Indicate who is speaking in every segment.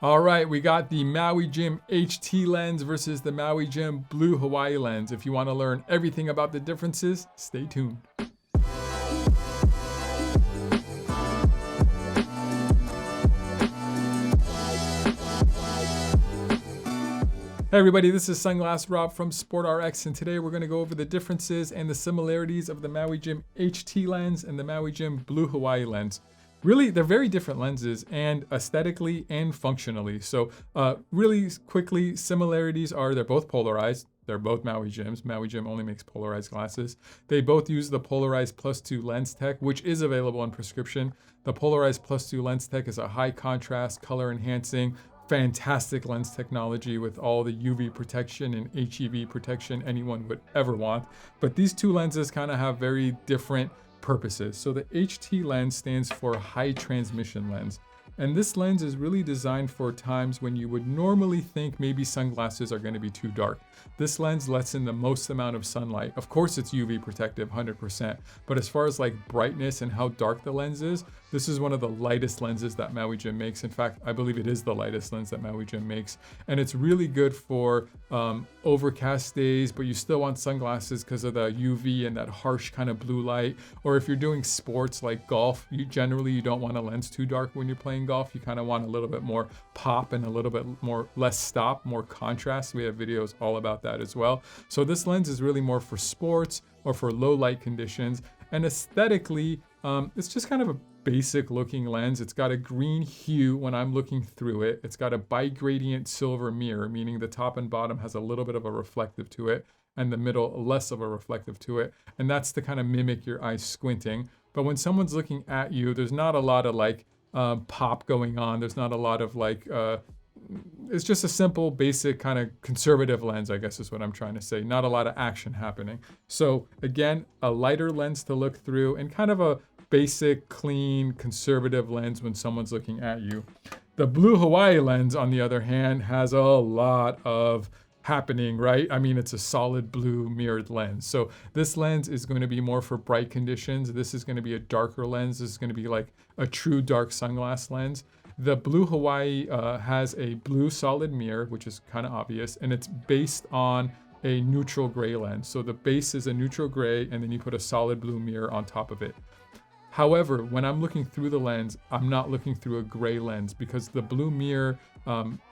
Speaker 1: All right, we got the Maui Jim HT lens versus the Maui Jim Blue Hawaii lens. If you want to learn everything about the differences, stay tuned. Hey everybody, this is Sunglass Rob from SportRx, and today we're going to go over the differences and the similarities of the Maui Jim HT lens and the Maui Jim Blue Hawaii lens. Really, they're very different lenses, and aesthetically and functionally. So really quickly, similarities are they're both polarized. They're both Maui Jims. Maui Jim only makes polarized glasses. They both use the polarized +2 lens tech, which is available in prescription. The polarized +2 lens tech is a high contrast, color enhancing, fantastic lens technology with all the UV protection and HEV protection anyone would ever want. But these two lenses kind of have very different purposes. So the HT lens stands for high transmission lens. And this lens is really designed for times when you would normally think maybe sunglasses are going to be too dark. This lens lets in the most amount of sunlight. Of course, it's UV protective, 100%. But as far as like brightness and how dark the lens is, this is one of the lightest lenses that Maui Jim makes. In fact, I believe it is the lightest lens that Maui Jim makes. And it's really good for overcast days, but you still want sunglasses because of the UV and that harsh kind of blue light. Or if you're doing sports like golf, you don't want a lens too dark when you're playing golf. You kind of want a little bit more pop and a little bit less stop, more contrast. We have videos all about that as well. So this lens is really more for sports or for low light conditions. And aesthetically, it's just kind of a basic looking lens. It's got a green hue when I'm looking through it. It's got a bigradient silver mirror, meaning the top and bottom has a little bit of a reflective to it and the middle less of a reflective to it. And that's to kind of mimic your eyes squinting. But when someone's looking at you, there's not a lot of like pop going on. There's not a lot of like, it's just a simple, basic kind of conservative lens, I guess is what I'm trying to say. Not a lot of action happening. So again, a lighter lens to look through and kind of a basic, clean, conservative lens when someone's looking at you. The Blue Hawaii lens, on the other hand, has a lot of happening, right? I mean, it's a solid blue mirrored lens. So this lens is going to be more for bright conditions. This is going to be a darker lens. This is going to be like a true dark sunglass lens. The Blue Hawaii has a blue solid mirror, which is kind of obvious, and it's based on a neutral gray lens. So the base is a neutral gray, and then you put a solid blue mirror on top of it. However, when I'm looking through the lens, I'm not looking through a gray lens because the blue mirror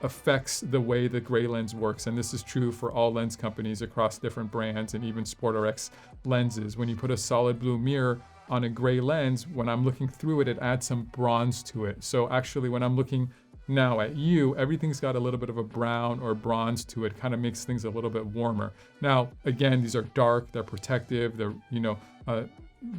Speaker 1: affects the way the gray lens works. And this is true for all lens companies across different brands and even SportRx lenses. When you put a solid blue mirror on a gray lens, when I'm looking through it, it adds some bronze to it. So actually, when I'm looking now at you, everything's got a little bit of a brown or bronze to it, kind of makes things a little bit warmer. Now, again, these are dark, they're protective, they're,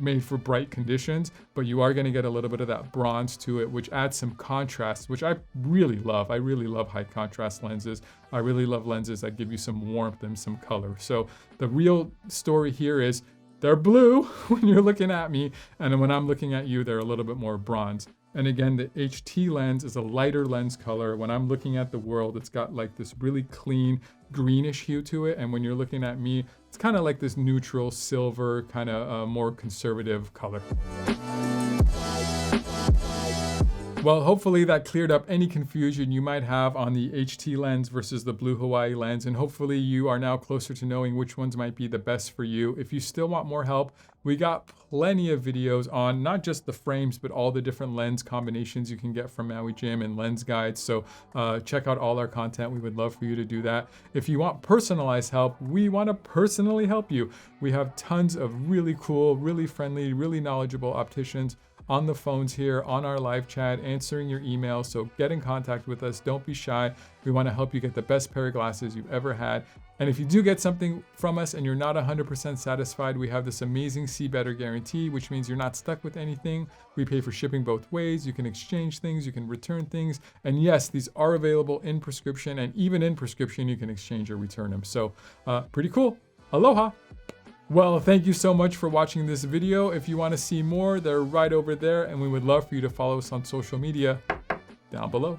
Speaker 1: made for bright conditions, but you are going to get a little bit of that bronze to it, which adds some contrast, which I really love. I really love high contrast lenses. I really love lenses that give you some warmth and some color. So the real story here is they're blue when you're looking at me, and when I'm looking at you, they're a little bit more bronze. And again, the HT lens is a lighter lens color. When I'm looking at the world, it's got like this really clean greenish hue to it. And when you're looking at me, it's kind of like this neutral silver, kind of more conservative color. Well, hopefully that cleared up any confusion you might have on the HT lens versus the Blue Hawaii lens, and hopefully you are now closer to knowing which ones might be the best for you. If you still want more help, we got plenty of videos on not just the frames, but all the different lens combinations you can get from Maui Jim and lens guides. So check out all our content. We would love for you to do that. If you want personalized help, we want to personally help you. We have tons of really cool, really friendly, really knowledgeable opticians on the phones here, on our live chat, answering your emails. So get in contact with us. Don't be shy. We want to help you get the best pair of glasses you've ever had. And if you do get something from us and you're not 100% satisfied, we have this amazing See Better guarantee, which means you're not stuck with anything. We pay for shipping both ways. You can exchange things, you can return things. And yes, these are available in prescription, and even in prescription, you can exchange or return them. So pretty cool. Aloha. Well, thank you so much for watching this video. If you want to see more, they're right over there, and we would love for you to follow us on social media down below.